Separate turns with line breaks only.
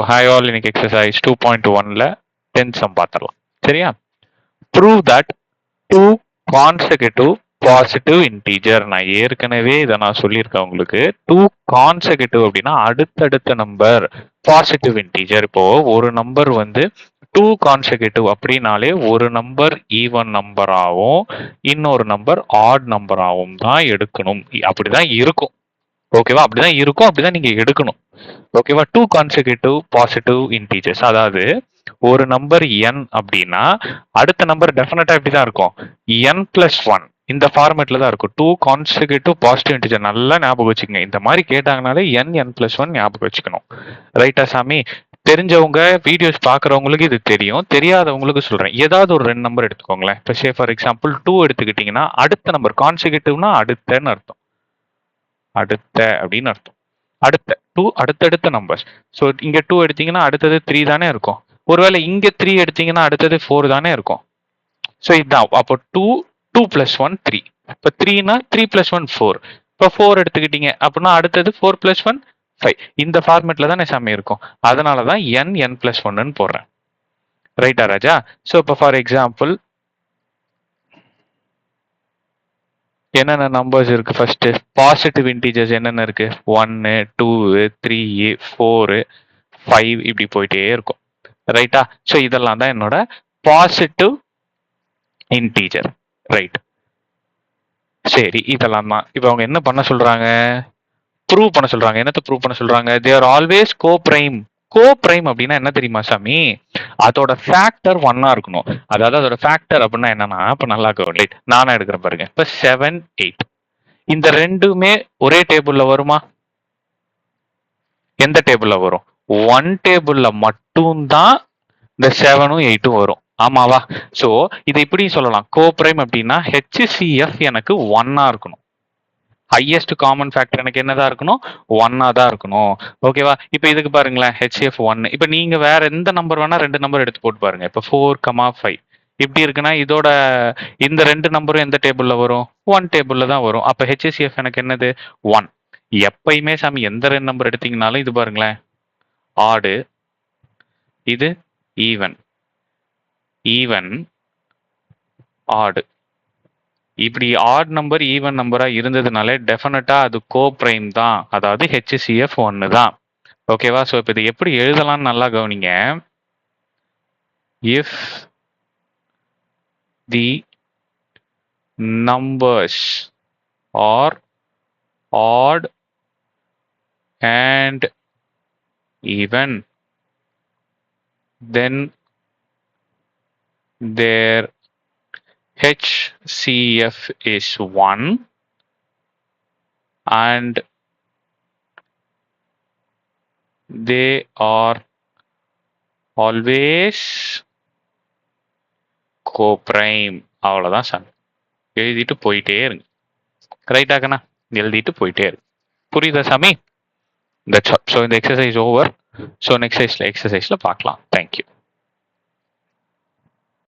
Hi all, இன்னைக்கு exercise 2.1ல 10 sum பார்த்துடலாம். சரியா? Prove that two consecutive positive integer. நான் ஏற்கனவே இதை நான் சொல்லியிருக்கேன் உங்களுக்கு. டூ கான்செகட்டிவ் அப்படின்னா அடுத்தடுத்த நம்பர் பாசிட்டிவ் இன்டீஜர். இப்போ ஒரு நம்பர் வந்து டூ கான்செகட்டிவ் அப்படின்னாலே ஒரு நம்பர் ஈவன் நம்பராகவும் இன்னொரு நம்பர் ஆட் நம்பராகவும் தான் எடுக்கணும். அப்படிதான் இருக்கும். ஓகேவா? அப்படிதான் இருக்கும், அப்படிதான் நீங்க எடுக்கணும். ஓகேவா? டூ கான்செகட்டிவ் பாசிட்டிவ் இன்டீஜர்ஸ், அதாவது ஒரு நம்பர் n அப்படின்னா அடுத்த நம்பர் டெஃபினட்டா இப்படி தான் இருக்கும், n+1 இந்த ஃபார்மேட்ல தான் இருக்கும். டூ கான்செகட்டிவ் பாசிட்டிவ் இன்டீஜர் நல்லா ஞாபகம் வச்சுக்கோங்க. இந்த மாதிரி கேட்டாங்கனாலே n+1 ஞாபகம் வச்சுக்கணும். ரைட்டா சாமி? தெரிஞ்சவங்க வீடியோஸ் பார்க்குறவங்களுக்கு இது தெரியும், தெரியாதவங்களுக்கு சொல்றேன். ஏதாவது ஒரு ரெண்டு நம்பர் எடுத்துக்கோங்களேன். இப்போ சே ஃபார் எக்ஸாம்பிள் 2 எடுத்துக்கிட்டீங்கன்னா அடுத்த நம்பர் கான்செகட்டிவ்னா அடுத்தன்னு அர்த்தம். அடுத்த அப்படின்னு அர்த்தம். அடுத்த டூ அடுத்தடுத்த நம்பர்ஸ். ஸோ இங்க 2 எடுத்தீங்கன்னா அடுத்தது 3 தானே இருக்கும். ஒருவேளை இங்க 3 எடுத்தீங்கன்னா அடுத்தது 4 தானே இருக்கும். ஸோ இதுதான். அப்போ 2 + 1 3. இப்போ 3னா 3 + 1 4. இப்போ 4 எடுத்துக்கிட்டீங்க அப்படின்னா அடுத்தது 4 + 1 5. இந்த ஃபார்மேட்ல தானே சாமி இருக்கும். அதனால தான் n+1ன்னு போடுறேன். ரைட்டா ராஜா? ஸோ இப்போ ஃபார் எக்ஸாம்பிள் என்னென்ன நம்பர்ஸ் இருக்கு? ஃபர்ஸ்ட் பாசிட்டிவ் இன்டீஜர்ஸ் என்னென்ன இருக்கு? 1 2 3 4 5 இப்படி போயிட்டே இருக்கும். ரைட்டா? ஸோ இதெல்லாம் தான் என்னோட பாசிட்டிவ் இன்டீஜர். ரைட். சரி, இதெல்லாம் தான். இப்போ அவங்க என்ன பண்ண சொல்றாங்க? ப்ரூவ் பண்ண சொல்றாங்க. என்னத்தை ப்ரூவ் பண்ண சொல்றாங்க? They are always coprime. Coprime அப்படின்னா என்ன தெரியுமா சாமி? அதோட ஃபேக்டர் 1-ஆ இருக்கணும். அதாவது அதோட ஃபேக்டர் அப்படின்னா என்னன்னா, இப்போ நல்லா கவனி. நானா எடுக்கிறேன் பாருங்க. இப்போ 7 8 இந்த ரெண்டுமே ஒரே டேபிள்ல வருமா? எந்த டேபிள்ல வரும்? 1 டேபிள்ல மட்டும்தான் இந்த 7ம் 8ம் வரும். ஆமாவா? சோ இதை இப்படி சொல்லலாம். கோப்ரைம் அப்படின்னா HCF எனக்கு 1-ஆ இருக்கணும். ஹையஸ்ட் காமன் ஃபேக்டர் எனக்கு என்னதான் இருக்கணும்? 1-ஆ தான் இருக்கணும். ஓகேவா? இப்போ இதுக்கு பாருங்களேன், HCF 1. இப்போ நீங்க வேற எந்த நம்பர் வேணா ரெண்டு நம்பர் எடுத்து போட்டு பாருங்க. இப்போ 4, 5 இப்படி இருக்குன்னா இதோட இந்த ரெண்டு நம்பரும் எந்த டேபிள்ல வரும்? 1 டேபிள்ல தான் வரும். அப்ப HCF எனக்கு என்னது? 1. எப்பயுமே சாமி எந்த ரெண்டு நம்பர் எடுத்தீங்கனாலும் இது பாருங்களேன், ஆடு, இது ஈவன், ஈவன் ஆடு. இப்படி ஆட் நம்பர் ஈவன் நம்பரா இருந்ததுனாலே டெஃபினட்டா அது கோப்ரைம் தான். அதாவது HCF 1 தான். ஓகேவா? ஸோ இப்போ இது எப்படி எழுதலாம்னு நல்லா கவனிங்க. If the numbers are odd and even, then their HCF is 1 and they are always coprime. அவ்வளோதான் சார். எழுதிட்டு போயிட்டே இருங்க. ரைட்டாக்கண்ணா? எழுதிட்டு போயிட்டே இருங்க. புரியுதா சாமி? That's all. So இந்த எக்ஸசைஸ் ஓவர். ஸோ நெக்ஸ்ட் எக்ஸசைஸ்ல பார்க்கலாம். தேங்க்யூ.